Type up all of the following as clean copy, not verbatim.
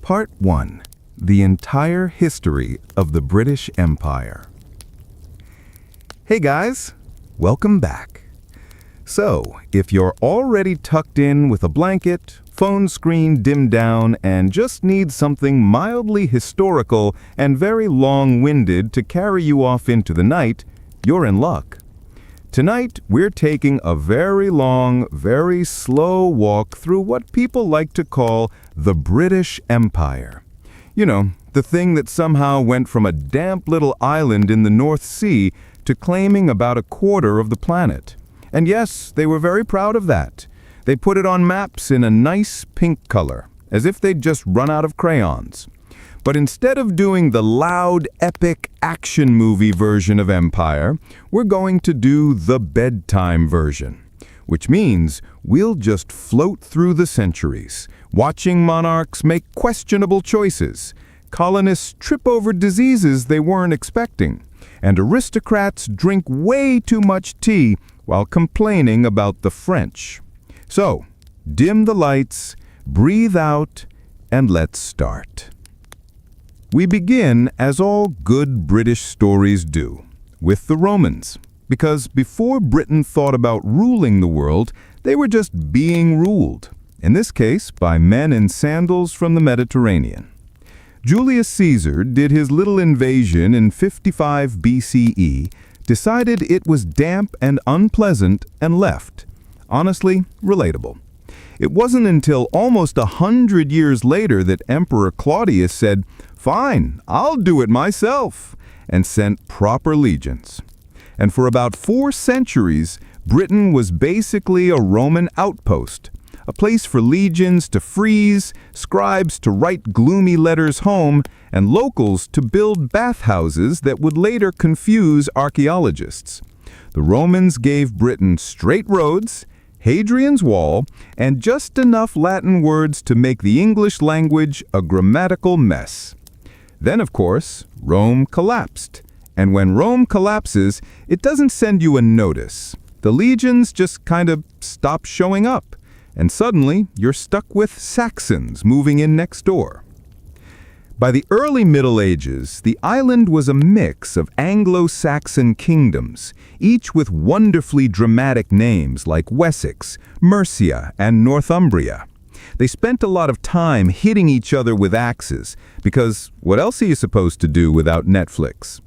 Part 1. The entire history of the British Empire. Hey guys, welcome back. So, if you're already tucked in with a blanket, phone screen dimmed down, and just need something mildly historical and very long-winded to carry you off into the night, you're in luck. Tonight, we're taking a very long, very slow walk through what people like to call the British Empire. You know, the thing that somehow went from a damp little island in the North Sea to claiming about a quarter of the planet. And yes, they were very proud of that. They put it on maps in a nice pink color, as if they'd just run out of crayons. But instead of doing the loud, epic action movie version of Empire, we're going to do the bedtime version, which means we'll just float through the centuries, watching monarchs make questionable choices, colonists trip over diseases they weren't expecting, and aristocrats drink way too much tea while complaining about the French. So, dim the lights, breathe out, and let's start. We begin, as all good British stories do, with the Romans, because before Britain thought about ruling the world, they were just being ruled, in this case by men in sandals from the Mediterranean. Julius Caesar did his little invasion in 55 BCE, decided it was damp and unpleasant, and left. Honestly, relatable. It wasn't until almost 100 years later that Emperor Claudius said, "Fine, I'll do it myself," and sent proper legions. And for about 4 centuries, Britain was basically a Roman outpost, a place for legions to freeze, scribes to write gloomy letters home, and locals to build bathhouses that would later confuse archaeologists. The Romans gave Britain straight roads, Hadrian's Wall, and just enough Latin words to make the English language a grammatical mess. Then, of course, Rome collapsed. And when Rome collapses, it doesn't send you a notice. The legions just kind of stop showing up, and suddenly you're stuck with Saxons moving in next door. By the early Middle Ages, the island was a mix of Anglo-Saxon kingdoms, each with wonderfully dramatic names like Wessex, Mercia, and Northumbria. They spent a lot of time hitting each other with axes, because what else are you supposed to do without Netflix?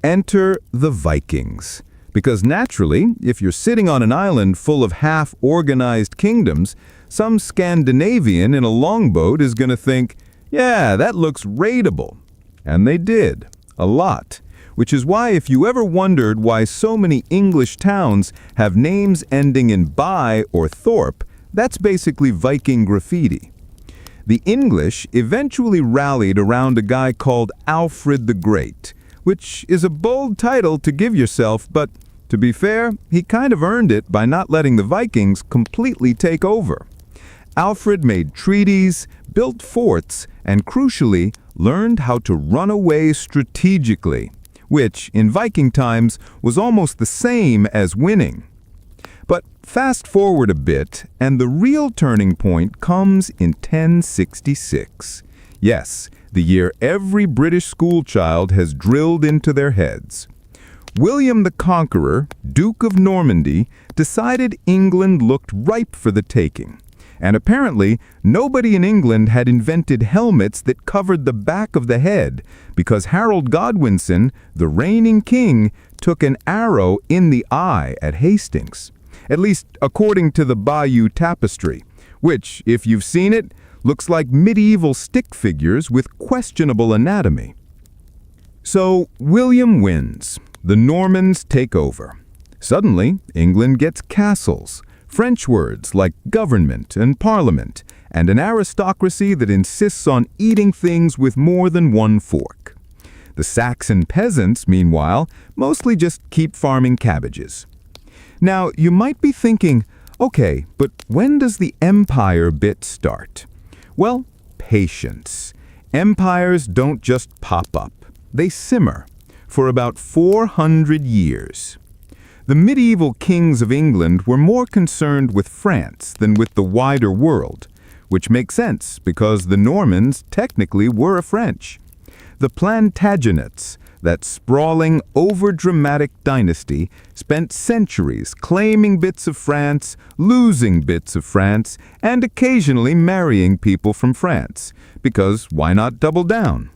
Enter the Vikings. Because naturally, if you're sitting on an island full of half-organized kingdoms, some Scandinavian in a longboat is going to think, "Yeah, that looks raidable." And they did. A lot. Which is why if you ever wondered why so many English towns have names ending in by or thorpe, that's basically Viking graffiti. The English eventually rallied around a guy called Alfred the Great, which is a bold title to give yourself, but to be fair, he kind of earned it by not letting the Vikings completely take over. Alfred made treaties, built forts, and crucially, learned how to run away strategically, which, in Viking times, was almost the same as winning. But fast forward a bit, and the real turning point comes in 1066. Yes, the year every British schoolchild has drilled into their heads. William the Conqueror, Duke of Normandy, decided England looked ripe for the taking. And apparently, nobody in England had invented helmets that covered the back of the head, because Harold Godwinson, the reigning king, took an arrow in the eye at Hastings. At least according to the Bayeux Tapestry, which, if you've seen it, looks like medieval stick figures with questionable anatomy. So, William wins. The Normans take over. Suddenly, England gets castles, French words like government and parliament, and an aristocracy that insists on eating things with more than one fork. The Saxon peasants, meanwhile, mostly just keep farming cabbages. Now, you might be thinking, okay, but when does the empire bit start? Well, patience. Empires don't just pop up. They simmer for about 400 years. The medieval kings of England were more concerned with France than with the wider world, which makes sense because the Normans technically were French. The Plantagenets, that sprawling, overdramatic dynasty, spent centuries claiming bits of France, losing bits of France, and occasionally marrying people from France, because why not double down?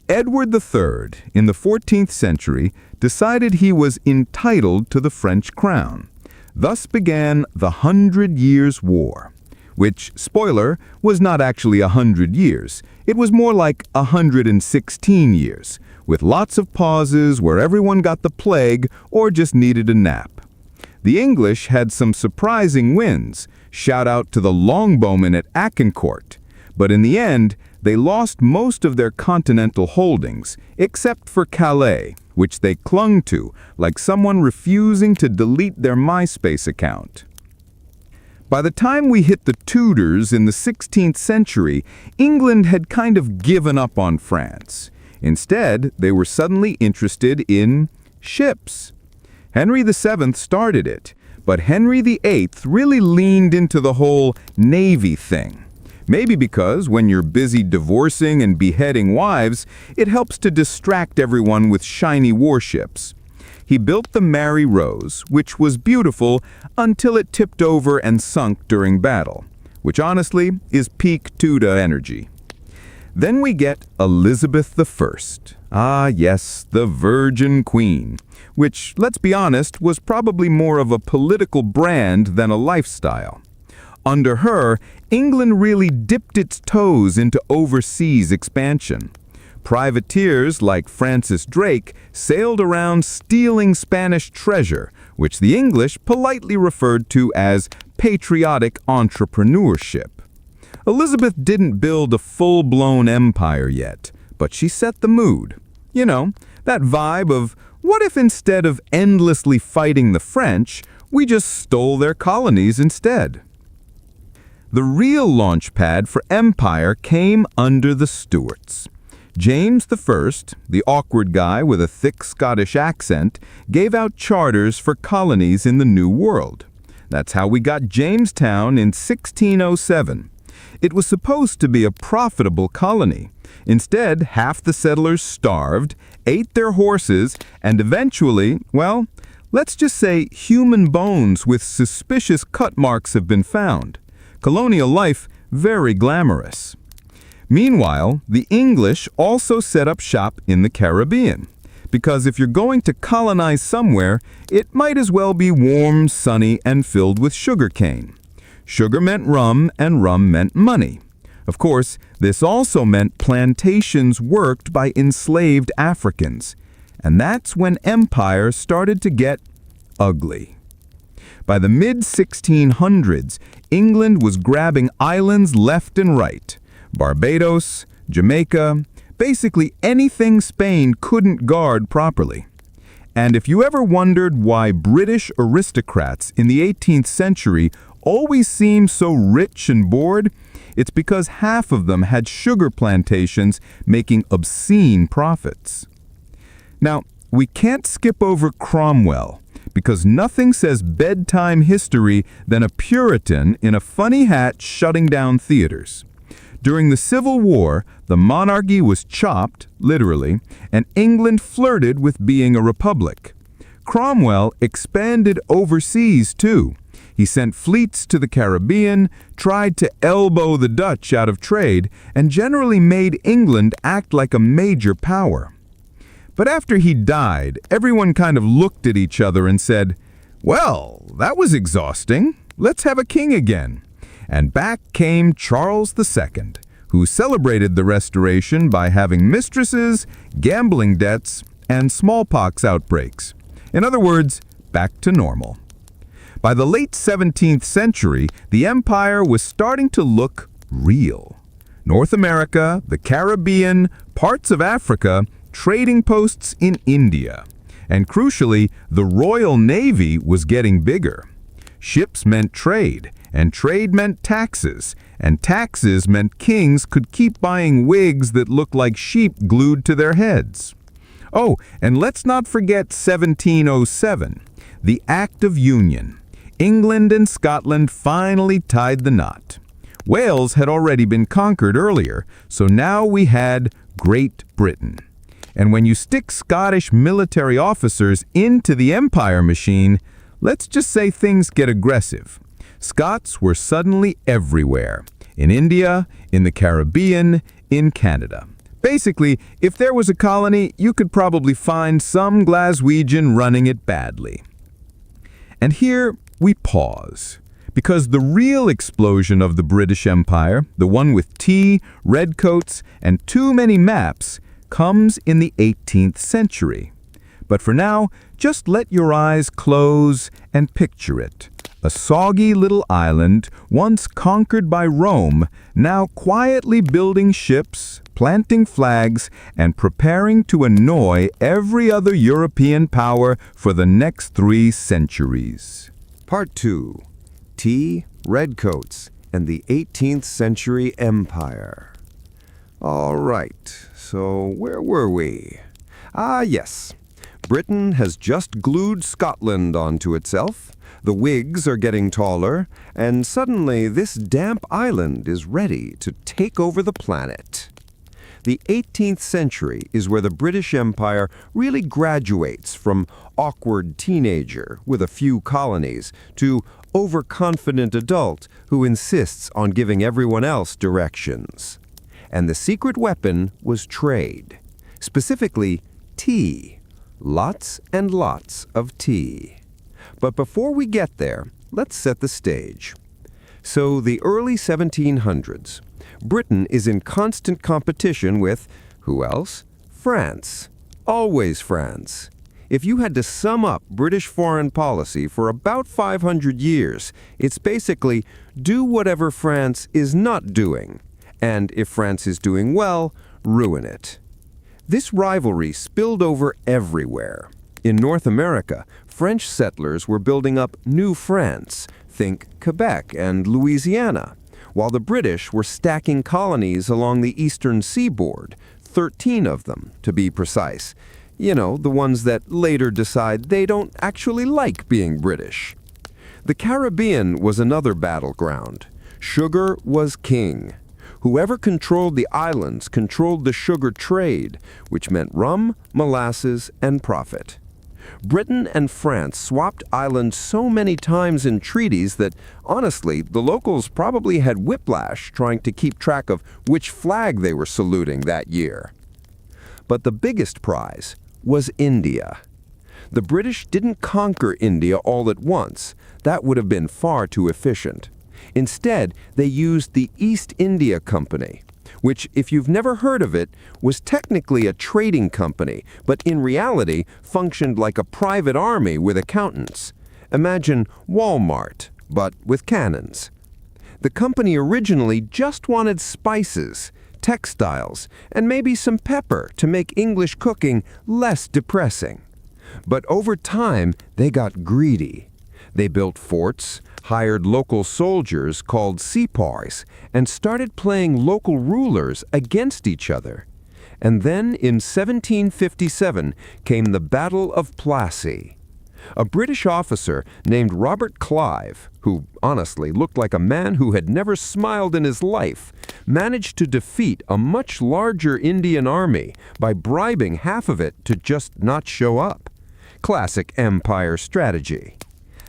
Edward III, in the 14th century, decided he was entitled to the French crown. Thus began the 100 Years' War, which, spoiler, was not actually 100 years. It was more like 116 years, with lots of pauses where everyone got the plague or just needed a nap. The English had some surprising wins, shout out to the longbowmen at Agincourt, but in the end, they lost most of their continental holdings, except for Calais, which they clung to, like someone refusing to delete their MySpace account. By the time we hit the Tudors in the 16th century, England had kind of given up on France. Instead, they were suddenly interested in ships. Henry VII started it, but Henry VIII really leaned into the whole navy thing. Maybe because when you're busy divorcing and beheading wives, it helps to distract everyone with shiny warships. He built the Mary Rose, which was beautiful until it tipped over and sunk during battle, which honestly is peak Tudor energy. Then we get Elizabeth I. Ah, yes, the Virgin Queen, which, let's be honest, was probably more of a political brand than a lifestyle. Under her, England really dipped its toes into overseas expansion. Privateers like Francis Drake sailed around stealing Spanish treasure, which the English politely referred to as patriotic entrepreneurship. Elizabeth didn't build a full-blown empire yet, but she set the mood. You know, that vibe of, what if instead of endlessly fighting the French, we just stole their colonies instead? The real launchpad for empire came under the Stuarts. James I, the awkward guy with a thick Scottish accent, gave out charters for colonies in the New World. That's how we got Jamestown in 1607. It was supposed to be a profitable colony. Instead, half the settlers starved, ate their horses, and eventually, well, let's just say human bones with suspicious cut marks have been found. Colonial life very glamorous. Meanwhile, the English also set up shop in the Caribbean, because if you're going to colonize somewhere, it might as well be warm, sunny, and filled with sugarcane. Sugar meant rum, and rum meant money. Of course, this also meant plantations worked by enslaved Africans, and that's when empire started to get ugly. By the mid-1600s, England was grabbing islands left and right. Barbados, Jamaica, basically anything Spain couldn't guard properly. And if you ever wondered why British aristocrats in the 18th century always seemed so rich and bored, it's because half of them had sugar plantations making obscene profits. Now, we can't skip over Cromwell, because nothing says bedtime history than a Puritan in a funny hat shutting down theaters. During the Civil War, the monarchy was chopped, literally, and England flirted with being a republic. Cromwell expanded overseas, too. He sent fleets to the Caribbean, tried to elbow the Dutch out of trade, and generally made England act like a major power. But after he died, everyone kind of looked at each other and said, "Well, that was exhausting. Let's have a king again." And back came Charles II, who celebrated the Restoration by having mistresses, gambling debts, and smallpox outbreaks. In other words, back to normal. By the late 17th century, the empire was starting to look real. North America, the Caribbean, parts of Africa, trading posts in India. And crucially, the Royal Navy was getting bigger. Ships meant trade, and trade meant taxes, and taxes meant kings could keep buying wigs that looked like sheep glued to their heads. Oh, and let's not forget 1707, the Act of Union. England and Scotland finally tied the knot. Wales had already been conquered earlier, so now we had Great Britain. And when you stick Scottish military officers into the empire machine, let's just say things get aggressive. Scots were suddenly everywhere. In India, in the Caribbean, in Canada. Basically, if there was a colony, you could probably find some Glaswegian running it badly. And here we pause, because the real explosion of the British Empire, the one with tea, redcoats, and too many maps, comes in the 18th century. But for now, just let your eyes close and picture it. A soggy little island, once conquered by Rome, now quietly building ships, planting flags, and preparing to annoy every other European power for the next 3 centuries. Part 2. Tea, Redcoats, and the 18th Century Empire. All right, so where were we? Yes. Britain has just glued Scotland onto itself. The Whigs are getting taller, and suddenly this damp island is ready to take over the planet. The 18th century is where the British Empire really graduates from awkward teenager with a few colonies to overconfident adult who insists on giving everyone else directions. And the secret weapon was trade, specifically tea. Lots and lots of tea. But before we get there, let's set the stage. So the early 1700s, Britain is in constant competition with, who else? France. Always France. If you had to sum up British foreign policy for about 500 years, it's basically do whatever France is not doing, and if France is doing well, ruin it. This rivalry spilled over everywhere. In North America, French settlers were building up New France, think Quebec and Louisiana, while the British were stacking colonies along the eastern seaboard, 13 of them, to be precise. You know, the ones that later decide they don't actually like being British. The Caribbean was another battleground. Sugar was king. Whoever controlled the islands controlled the sugar trade, which meant rum, molasses, and profit. Britain and France swapped islands so many times in treaties that, honestly, the locals probably had whiplash trying to keep track of which flag they were saluting that year. But the biggest prize was India. The British didn't conquer India all at once. That would have been far too efficient. Instead, they used the East India Company, which, if you've never heard of it, was technically a trading company, but in reality functioned like a private army with accountants. Imagine Walmart, but with cannons. The company originally just wanted spices, textiles, and maybe some pepper to make English cooking less depressing. But over time, they got greedy. They built forts, hired local soldiers called sepoys, and started playing local rulers against each other. And then in 1757 came the Battle of Plassey. A British officer named Robert Clive, who honestly looked like a man who had never smiled in his life, managed to defeat a much larger Indian army by bribing half of it to just not show up. Classic empire strategy.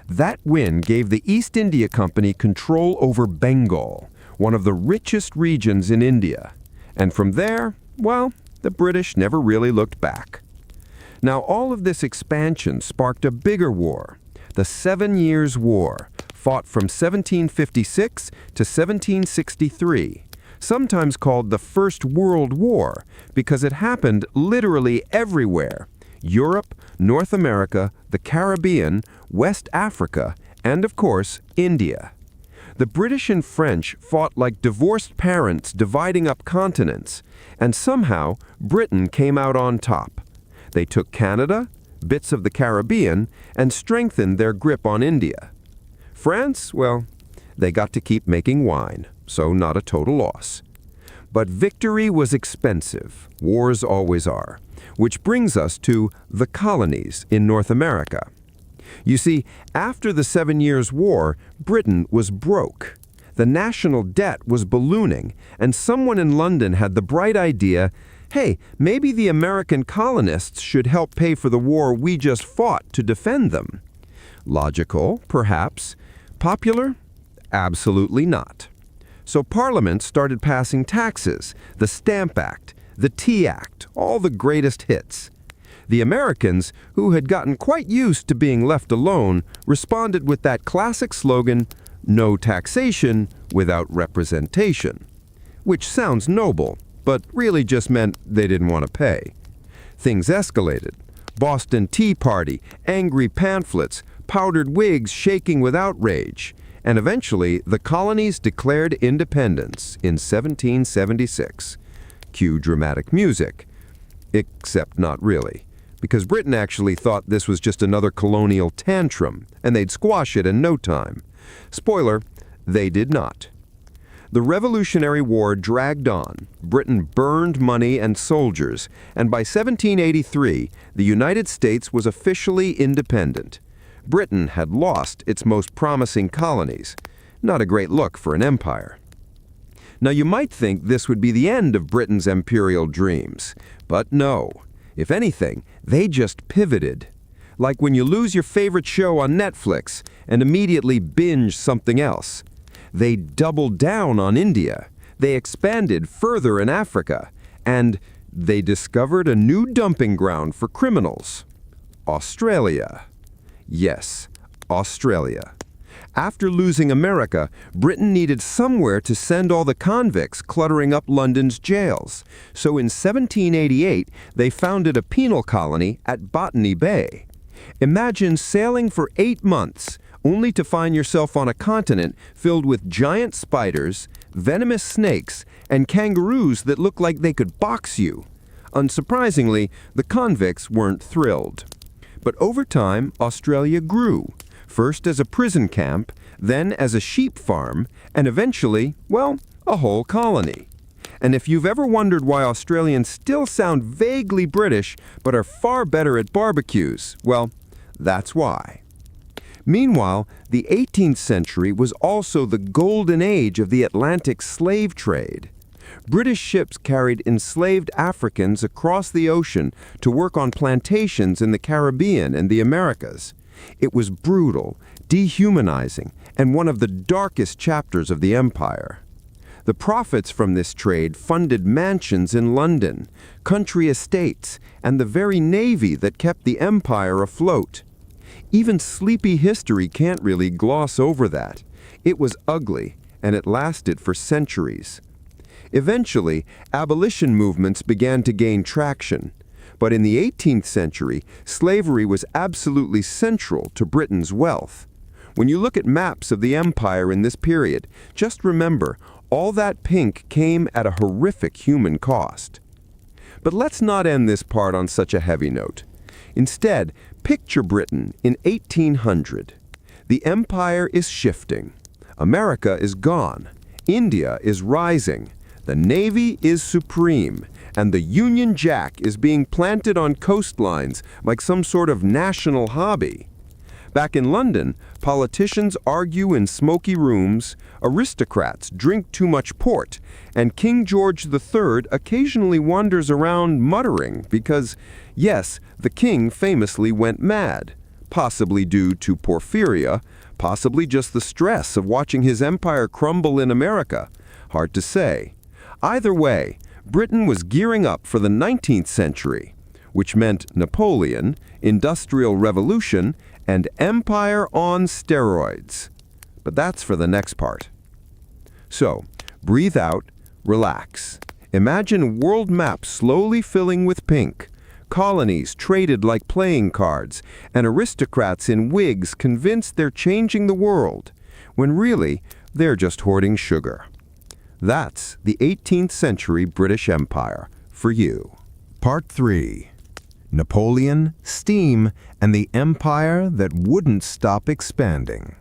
That win gave the East India Company control over Bengal, one of the richest regions in India. And from there, well, the British never really looked back. Now, all of this expansion sparked a bigger war, the 7 Years' War, fought from 1756 to 1763, sometimes called the First World War because it happened literally everywhere: Europe, North America, the Caribbean, West Africa, and of course, India. The British and French fought like divorced parents dividing up continents, and somehow Britain came out on top. They took Canada, bits of the Caribbean, and strengthened their grip on India. France, well, they got to keep making wine, so not a total loss. But victory was expensive, wars always are, which brings us to the colonies in North America. You see, after the 7 Years' War, Britain was broke. The national debt was ballooning, and someone in London had the bright idea, hey, maybe the American colonists should help pay for the war we just fought to defend them. Logical, perhaps. Popular? Absolutely not. So Parliament started passing taxes, the Stamp Act, the Tea Act, all the greatest hits. The Americans, who had gotten quite used to being left alone, responded with that classic slogan, "No taxation without representation," which sounds noble, but really just meant they didn't want to pay. Things escalated. Boston Tea Party, angry pamphlets, powdered wigs shaking with outrage, and eventually the colonies declared independence in 1776. Cue dramatic music. Except not really, because Britain actually thought this was just another colonial tantrum, and they'd squash it in no time. Spoiler, they did not. The Revolutionary War dragged on. Britain burned money and soldiers, and by 1783, the United States was officially independent. Britain had lost its most promising colonies. Not a great look for an empire. Now, you might think this would be the end of Britain's imperial dreams, but no. If anything, they just pivoted. Like when you lose your favorite show on Netflix and immediately binge something else. They doubled down on India. They expanded further in Africa. And they discovered a new dumping ground for criminals. Australia. Yes, Australia. After losing America, Britain needed somewhere to send all the convicts cluttering up London's jails. So in 1788, they founded a penal colony at Botany Bay. Imagine sailing for 8 months, only to find yourself on a continent filled with giant spiders, venomous snakes, and kangaroos that look like they could box you. Unsurprisingly, the convicts weren't thrilled. But over time, Australia grew. First as a prison camp, then as a sheep farm, and eventually, well, a whole colony. And if you've ever wondered why Australians still sound vaguely British but are far better at barbecues, well, that's why. Meanwhile, the 18th century was also the golden age of the Atlantic slave trade. British ships carried enslaved Africans across the ocean to work on plantations in the Caribbean and the Americas. It was brutal, dehumanizing, and one of the darkest chapters of the empire. The profits from this trade funded mansions in London, country estates, and the very navy that kept the empire afloat. Even sleepy history can't really gloss over that. It was ugly, and it lasted for centuries. Eventually, abolition movements began to gain traction. But in the 18th century, slavery was absolutely central to Britain's wealth. When you look at maps of the empire in this period, just remember, all that pink came at a horrific human cost. But let's not end this part on such a heavy note. Instead, picture Britain in 1800. The empire is shifting. America is gone. India is rising. The Navy is supreme. And the Union Jack is being planted on coastlines like some sort of national hobby. Back in London, politicians argue in smoky rooms, aristocrats drink too much port, and King George III occasionally wanders around muttering because, yes, the king famously went mad, possibly due to porphyria, possibly just the stress of watching his empire crumble in America. Hard to say. Either way, Britain was gearing up for the 19th century, which meant Napoleon, Industrial Revolution, and empire on steroids. But that's for the next part. So, breathe out, relax. Imagine world maps slowly filling with pink, colonies traded like playing cards, and aristocrats in wigs convinced they're changing the world, when really, they're just hoarding sugar. That's the 18th century British Empire for you. Part 3. Napoleon, Steam, and the Empire that wouldn't stop expanding.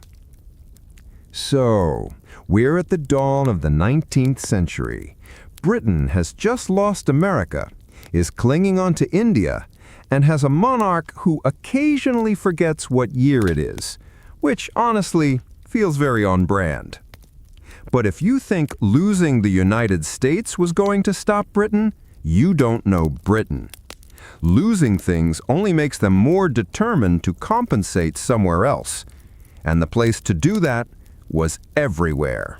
So, we're at the dawn of the 19th century. Britain has just lost America, is clinging on to India, and has a monarch who occasionally forgets what year it is, which honestly feels very on brand. But if you think losing the United States was going to stop Britain, you don't know Britain. Losing things only makes them more determined to compensate somewhere else. And the place to do that was everywhere.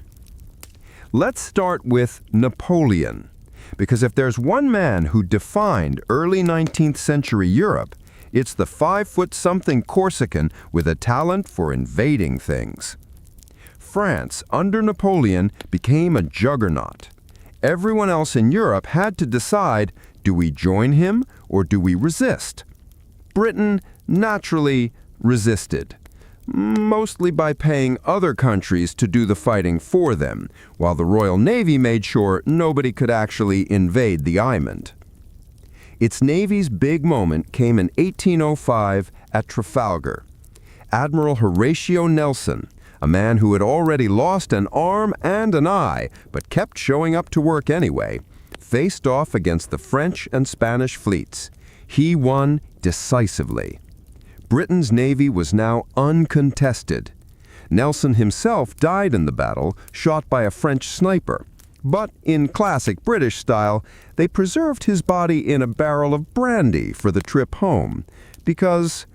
Let's start with Napoleon, because if there's one man who defined early 19th century Europe, it's the 5-foot-something Corsican with a talent for invading things. France, under Napoleon, became a juggernaut. Everyone else in Europe had to decide, do we join him or do we resist? Britain naturally resisted, mostly by paying other countries to do the fighting for them, while the Royal Navy made sure nobody could actually invade the island. Its Navy's big moment came in 1805 at Trafalgar. Admiral Horatio Nelson, a man who had already lost an arm and an eye, but kept showing up to work anyway, faced off against the French and Spanish fleets. He won decisively. Britain's navy was now uncontested. Nelson himself died in the battle, shot by a French sniper. But in classic British style, they preserved his body in a barrel of brandy for the trip home, because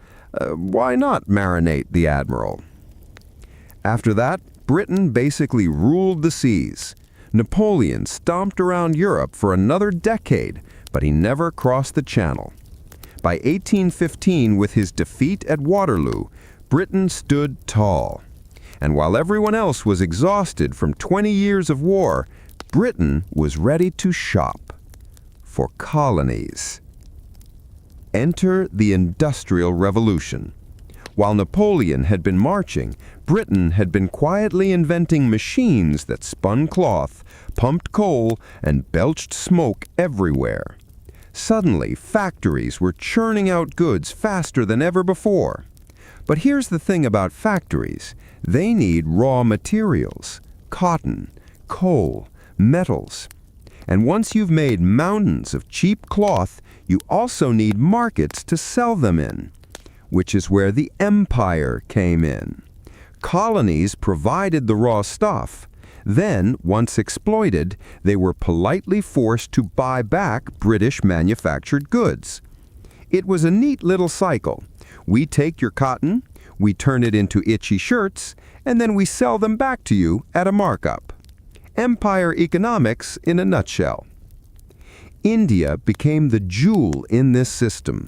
why not marinate the admiral? After that, Britain basically ruled the seas. Napoleon stomped around Europe for another decade, but he never crossed the Channel. By 1815, with his defeat at Waterloo, Britain stood tall. And while everyone else was exhausted from 20 years of war, Britain was ready to shop for colonies. Enter the Industrial Revolution. While Napoleon had been marching, Britain had been quietly inventing machines that spun cloth, pumped coal, and belched smoke everywhere. Suddenly, factories were churning out goods faster than ever before. But here's the thing about factories. They need raw materials, cotton, coal, metals. And once you've made mountains of cheap cloth, you also need markets to sell them in, which is where the empire came in. Colonies provided the raw stuff. Then, once exploited, they were politely forced to buy back British manufactured goods. It was a neat little cycle. We take your cotton, we turn it into itchy shirts, and then we sell them back to you at a markup. Empire economics in a nutshell. India became the jewel in this system.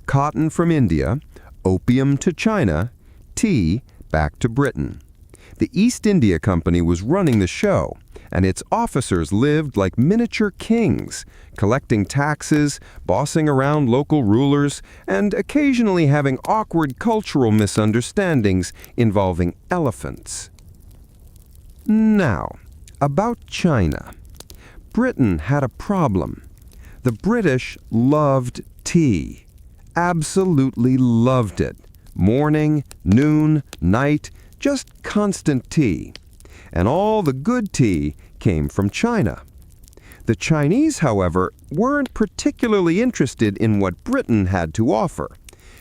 Cotton from India, opium to China, tea back to Britain. The East India Company was running the show, and its officers lived like miniature kings, collecting taxes, bossing around local rulers, and occasionally having awkward cultural misunderstandings involving elephants. Now, about China. Britain had a problem. The British loved tea. Absolutely loved it. Morning, noon, night, just constant tea. And all the good tea came from China. The Chinese, however, weren't particularly interested in what Britain had to offer.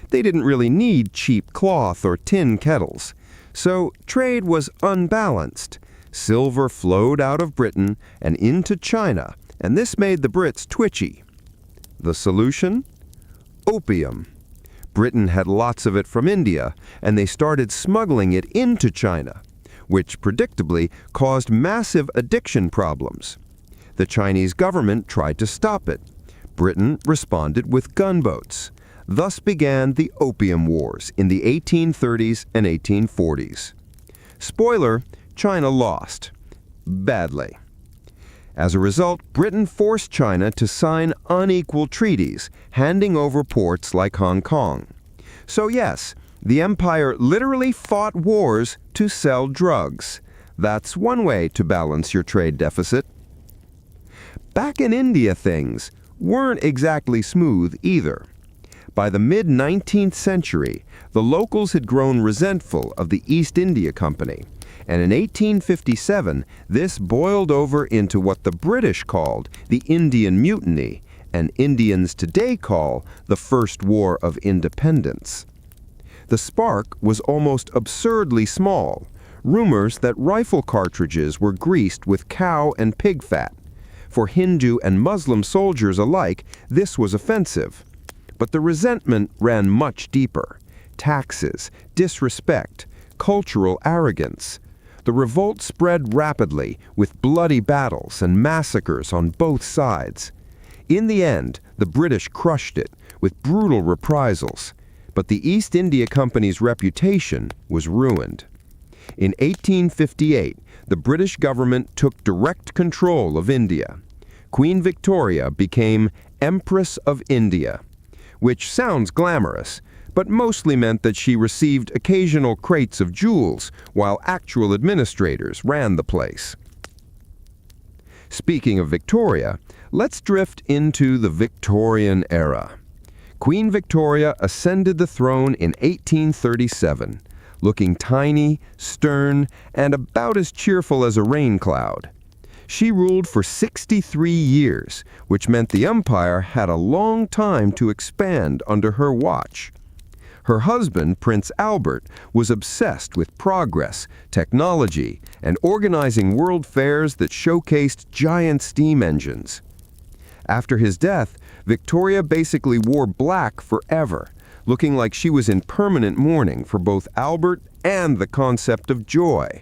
They didn't really need cheap cloth or tin kettles. So trade was unbalanced. Silver flowed out of Britain and into China, and this made the Brits twitchy. The solution? Opium. Britain had lots of it from India, and they started smuggling it into China, which predictably caused massive addiction problems. The Chinese government tried to stop it. Britain responded with gunboats. Thus began the Opium Wars in the 1830s and 1840s. Spoiler, China lost. Badly. As a result, Britain forced China to sign unequal treaties, handing over ports like Hong Kong. So yes, the empire literally fought wars to sell drugs. That's one way to balance your trade deficit. Back in India, things weren't exactly smooth either. By the mid-19th century, the locals had grown resentful of the East India Company, and in 1857, this boiled over into what the British called the Indian Mutiny, and Indians today call the First War of Independence. The spark was almost absurdly small. rumors that rifle cartridges were greased with cow and pig fat. For Hindu and Muslim soldiers alike, this was offensive. But the resentment ran much deeper. Taxes, disrespect, cultural arrogance. The revolt spread rapidly, with bloody battles and massacres on both sides. In the end, the British crushed it, with brutal reprisals. But the East India Company's reputation was ruined. In 1858, the British government took direct control of India. Queen Victoria became Empress of India, which sounds glamorous, but mostly meant that she received occasional crates of jewels while actual administrators ran the place. Speaking of Victoria, let's drift into the Victorian era. Queen Victoria ascended the throne in 1837, looking tiny, stern, and about as cheerful as a rain cloud. She ruled for 63 years, which meant the empire had a long time to expand under her watch. Her husband, Prince Albert, was obsessed with progress, technology, and organizing world fairs that showcased giant steam engines. After his death, Victoria basically wore black forever, looking like she was in permanent mourning for both Albert and the concept of joy.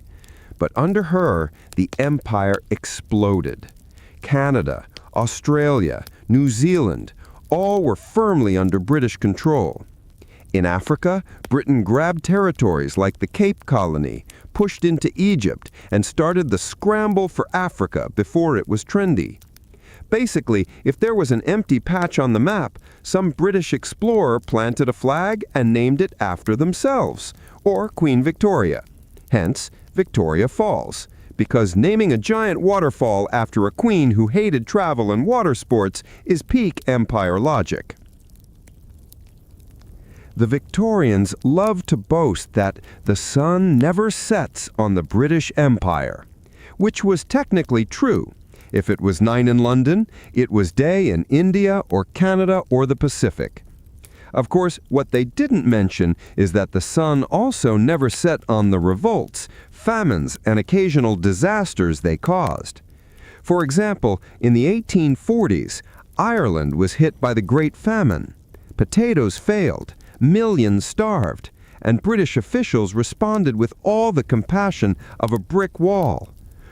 But under her, the empire exploded. Canada, Australia, New Zealand, all were firmly under British control. In Africa, Britain grabbed territories like the Cape Colony, pushed into Egypt, and started the scramble for Africa before it was trendy. Basically, if there was an empty patch on the map, some British explorer planted a flag and named it after themselves, or Queen Victoria. Hence, Victoria Falls, because naming a giant waterfall after a queen who hated travel and water sports is peak empire logic. The Victorians loved to boast that the sun never sets on the British Empire, which was technically true. If it was 9 in London, it was day in India or Canada or the Pacific. Of course, what they didn't mention is that the sun also never set on the revolts, famines, and occasional disasters they caused. For example, in the 1840s, Ireland was hit by the Great Famine. Potatoes failed, millions starved, and British officials responded with all the compassion of a brick wall.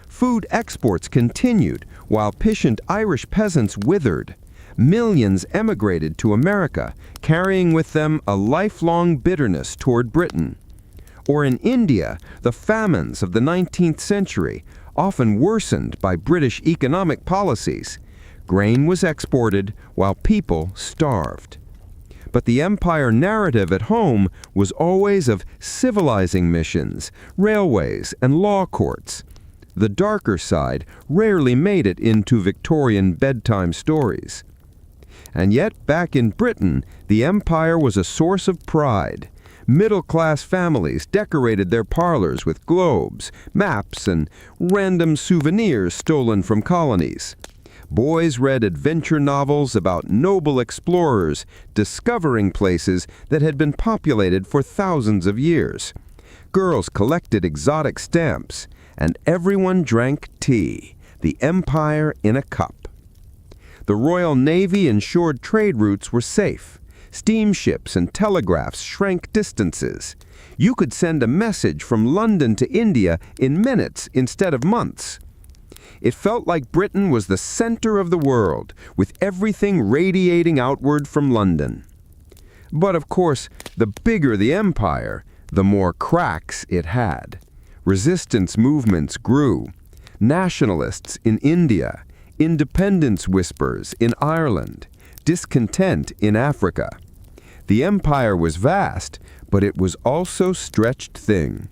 Food exports continued, while patient Irish peasants withered. Millions emigrated to America, carrying with them a lifelong bitterness toward Britain. Or in India, the famines of the 19th century, often worsened by British economic policies. Grain was exported while people starved. But the empire narrative at home was always of civilizing missions, railways, and law courts. The darker side rarely made it into Victorian bedtime stories. And yet, back in Britain, the empire was a source of pride. Middle-class families decorated their parlors with globes, maps, and random souvenirs stolen from colonies. Boys read adventure novels about noble explorers discovering places that had been populated for thousands of years. Girls collected exotic stamps, and everyone drank tea, the empire in a cup. The Royal Navy ensured trade routes were safe. Steamships and telegraphs shrank distances. You could send a message from London to India in minutes instead of months. It felt like Britain was the center of the world, with everything radiating outward from London. But of course, the bigger the empire, the more cracks it had. Resistance movements grew. Nationalists in India, independence whispers in Ireland, discontent in Africa. The empire was vast, but it was also stretched thin.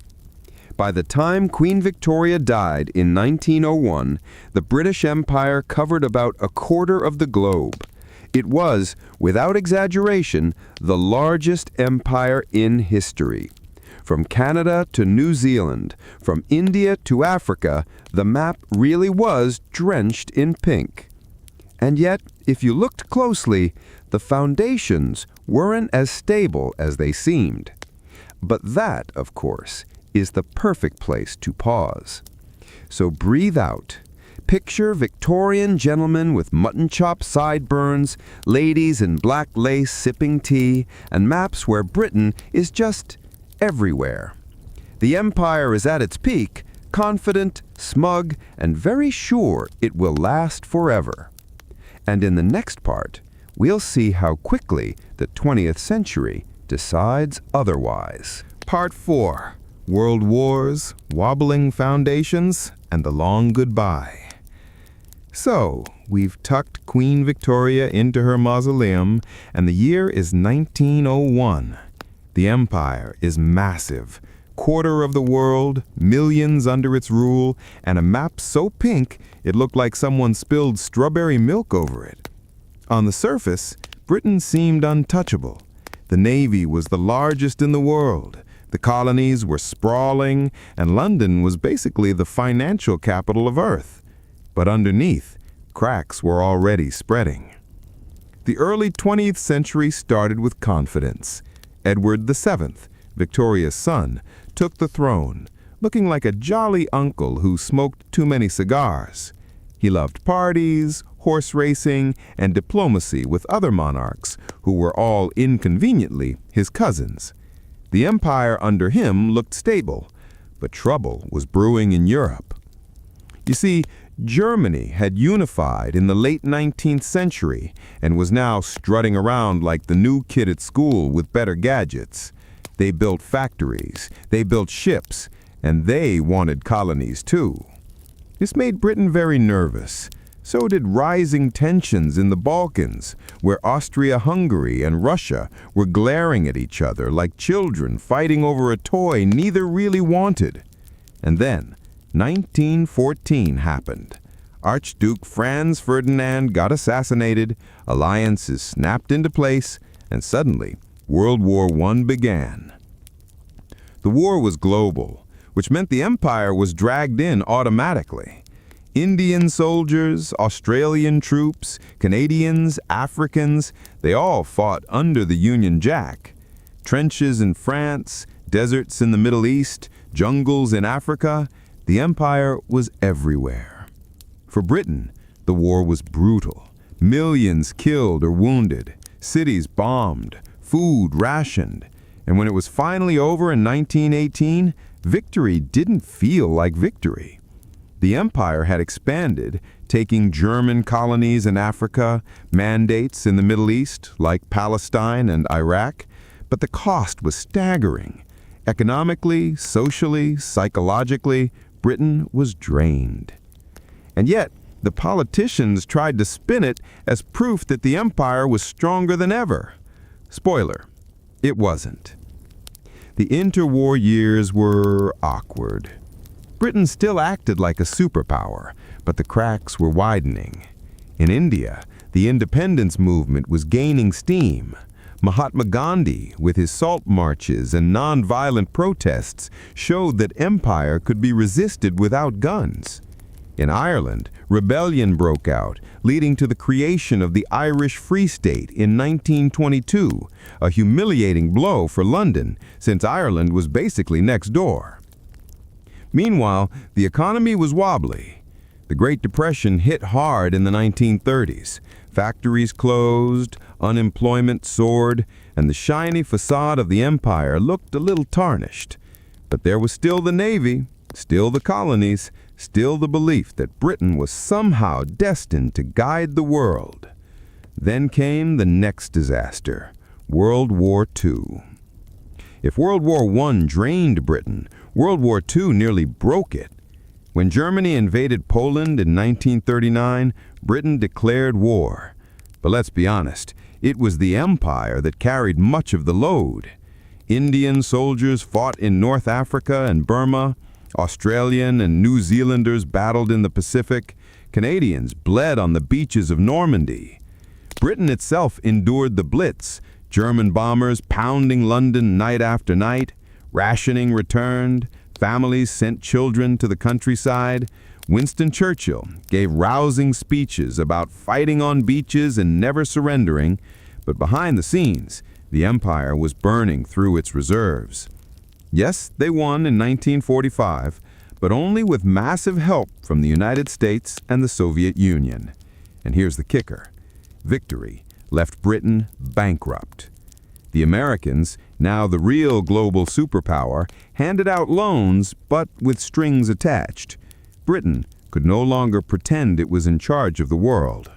By the time Queen Victoria died in 1901, the British Empire covered about a quarter of the globe. It was, without exaggeration, the largest empire in history. From Canada to New Zealand, from India to Africa, the map really was drenched in pink. And yet, if you looked closely, the foundations weren't as stable as they seemed. But that, of course, is the perfect place to pause. So breathe out. Picture Victorian gentlemen with mutton chop sideburns, ladies in black lace sipping tea, and maps where Britain is just everywhere. The empire is at its peak, confident, smug, and very sure it will last forever. And in the next part, we'll see how quickly the 20th century decides otherwise. Part 4. World Wars, Wobbling Foundations, and the Long Goodbye. So, we've tucked Queen Victoria into her mausoleum, and the year is 1901. The empire is massive. Quarter of the world, millions under its rule, and a map so pink it looked like someone spilled strawberry milk over it. On the surface, Britain seemed untouchable. The navy was the largest in the world. The colonies were sprawling, and London was basically the financial capital of Earth. But underneath, cracks were already spreading. The early 20th century started with confidence. Edward VII, Victoria's son, took the throne, looking like a jolly uncle who smoked too many cigars. He loved parties, horse racing, and diplomacy with other monarchs who were all inconveniently his cousins. The empire under him looked stable, but trouble was brewing in Europe. You see, Germany had unified in the late 19th century and was now strutting around like the new kid at school with better gadgets. They built factories, they built ships, and they wanted colonies too. This made Britain very nervous. So did rising tensions in the Balkans, where Austria-Hungary and Russia were glaring at each other like children fighting over a toy neither really wanted. And then, 1914 happened. Archduke Franz Ferdinand got assassinated, alliances snapped into place, and suddenly, World War I began. The war was global, which meant the empire was dragged in automatically. Indian soldiers, Australian troops, Canadians, Africans, they all fought under the Union Jack. Trenches in France, deserts in the Middle East, jungles in Africa, the empire was everywhere. For Britain, the war was brutal. Millions killed or wounded, cities bombed, food rationed. And when it was finally over in 1918, victory didn't feel like victory. The empire had expanded, taking German colonies in Africa, mandates in the Middle East, like Palestine and Iraq, but the cost was staggering. Economically, socially, psychologically, Britain was drained. And yet, the politicians tried to spin it as proof that the empire was stronger than ever. Spoiler, it wasn't. The interwar years were awkward. Britain still acted like a superpower, but the cracks were widening. In India, the independence movement was gaining steam. Mahatma Gandhi, with his salt marches and non-violent protests, showed that empire could be resisted without guns. In Ireland, rebellion broke out, leading to the creation of the Irish Free State in 1922, a humiliating blow for London, since Ireland was basically next door. Meanwhile, the economy was wobbly. The Great Depression hit hard in the 1930s. Factories closed, unemployment soared, and the shiny facade of the empire looked a little tarnished. But there was still the Navy, still the colonies, still the belief that Britain was somehow destined to guide the world. Then came the next disaster, World War II. If World War I drained Britain, World War II nearly broke it. When Germany invaded Poland in 1939, Britain declared war. But let's be honest, it was the empire that carried much of the load. Indian soldiers fought in North Africa and Burma. Australian and New Zealanders battled in the Pacific. Canadians bled on the beaches of Normandy. Britain itself endured the Blitz, German bombers pounding London night after night. Rationing returned, families sent children to the countryside. Winston Churchill gave rousing speeches about fighting on beaches and never surrendering, but behind the scenes, the empire was burning through its reserves. Yes, they won in 1945, but only with massive help from the United States and the Soviet Union. And here's the kicker. Victory left Britain bankrupt. The Americans, now the real global superpower, handed out loans, but with strings attached. Britain could no longer pretend it was in charge of the world.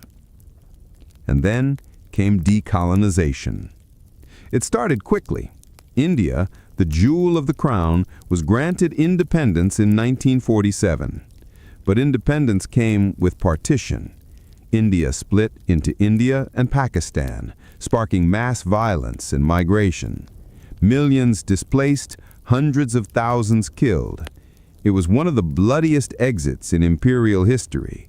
And then came decolonization. It started quickly. India, the jewel of the crown, was granted independence in 1947. But independence came with partition. India split into India and Pakistan, sparking mass violence and migration. Millions displaced, hundreds of thousands killed. It was one of the bloodiest exits in imperial history.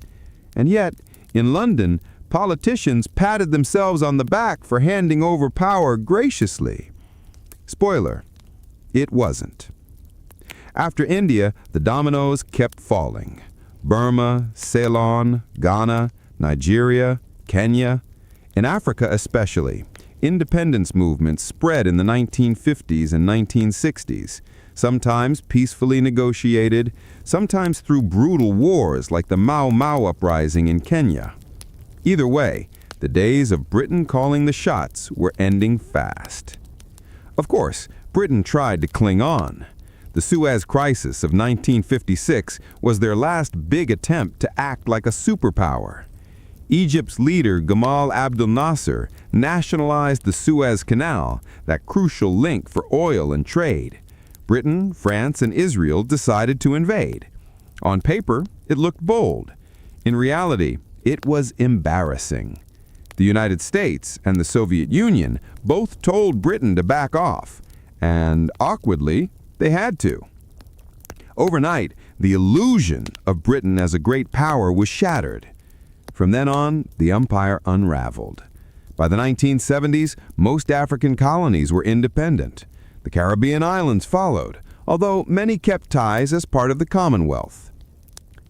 And yet, in London, politicians patted themselves on the back for handing over power graciously. Spoiler, it wasn't. After India, the dominoes kept falling. Burma, Ceylon, Ghana, Nigeria, Kenya. In Africa especially, independence movements spread in the 1950s and 1960s, sometimes peacefully negotiated, sometimes through brutal wars like the Mau Mau uprising in Kenya. Either way, the days of Britain calling the shots were ending fast. Of course, Britain tried to cling on. The Suez Crisis of 1956 was their last big attempt to act like a superpower. Egypt's leader Gamal Abdel Nasser nationalized the Suez Canal, that crucial link for oil and trade. Britain, France, and Israel decided to invade. On paper, it looked bold. In reality, it was embarrassing. The United States and the Soviet Union both told Britain to back off, and awkwardly, they had to. Overnight, the illusion of Britain as a great power was shattered. From then on, the empire unraveled. By the 1970s, most African colonies were independent. The Caribbean islands followed, although many kept ties as part of the Commonwealth.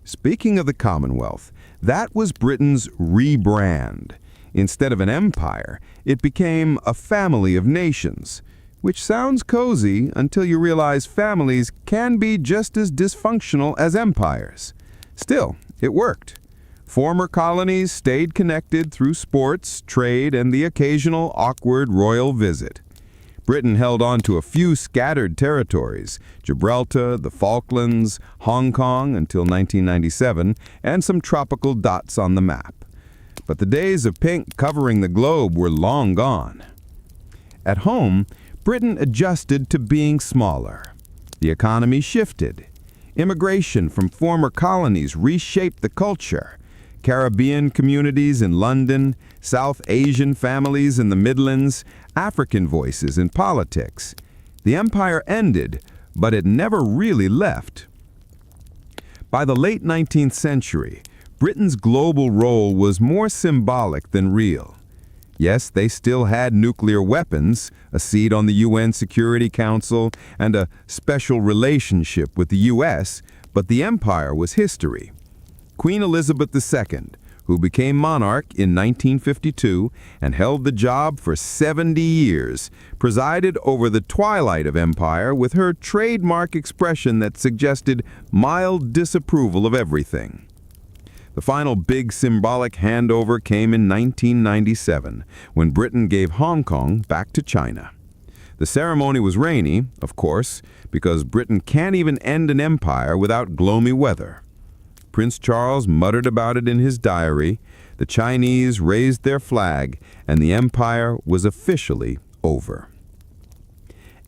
Speaking of the Commonwealth, that was Britain's rebrand. Instead of an empire, it became a family of nations, which sounds cozy until you realize families can be just as dysfunctional as empires. Still, it worked. Former colonies stayed connected through sports, trade, and the occasional awkward royal visit. Britain held on to a few scattered territories, Gibraltar, the Falklands, Hong Kong until 1997, and some tropical dots on the map. But the days of pink covering the globe were long gone. At home, Britain adjusted to being smaller. The economy shifted. Immigration from former colonies reshaped the culture. Caribbean communities in London, South Asian families in the Midlands, African voices in politics. The empire ended, but it never really left. By the late 19th century, Britain's global role was more symbolic than real. Yes, they still had nuclear weapons, a seat on the UN Security Council, and a special relationship with the US, but the empire was history. Queen Elizabeth II, who became monarch in 1952 and held the job for 70 years, presided over the twilight of empire with her trademark expression that suggested mild disapproval of everything. The final big symbolic handover came in 1997, when Britain gave Hong Kong back to China. The ceremony was rainy, of course, because Britain can't even end an empire without gloomy weather. Prince Charles muttered about it in his diary, the Chinese raised their flag, and the empire was officially over.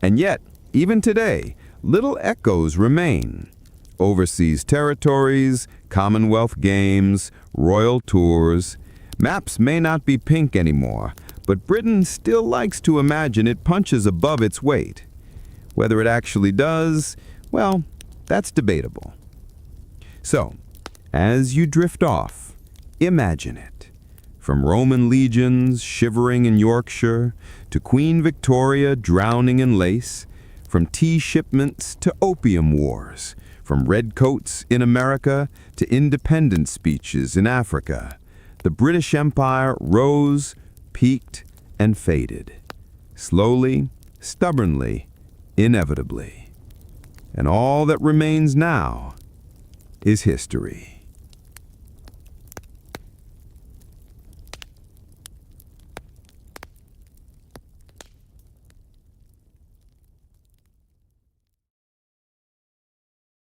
And yet, even today, little echoes remain. Overseas territories, Commonwealth Games, royal tours. Maps may not be pink anymore, but Britain still likes to imagine it punches above its weight. Whether it actually does, well, that's debatable. So, as you drift off, imagine it. From Roman legions shivering in Yorkshire, to Queen Victoria drowning in lace, from tea shipments to opium wars, from redcoats in America to independence speeches in Africa, the British Empire rose, peaked, and faded. Slowly, stubbornly, inevitably. And all that remains now is history.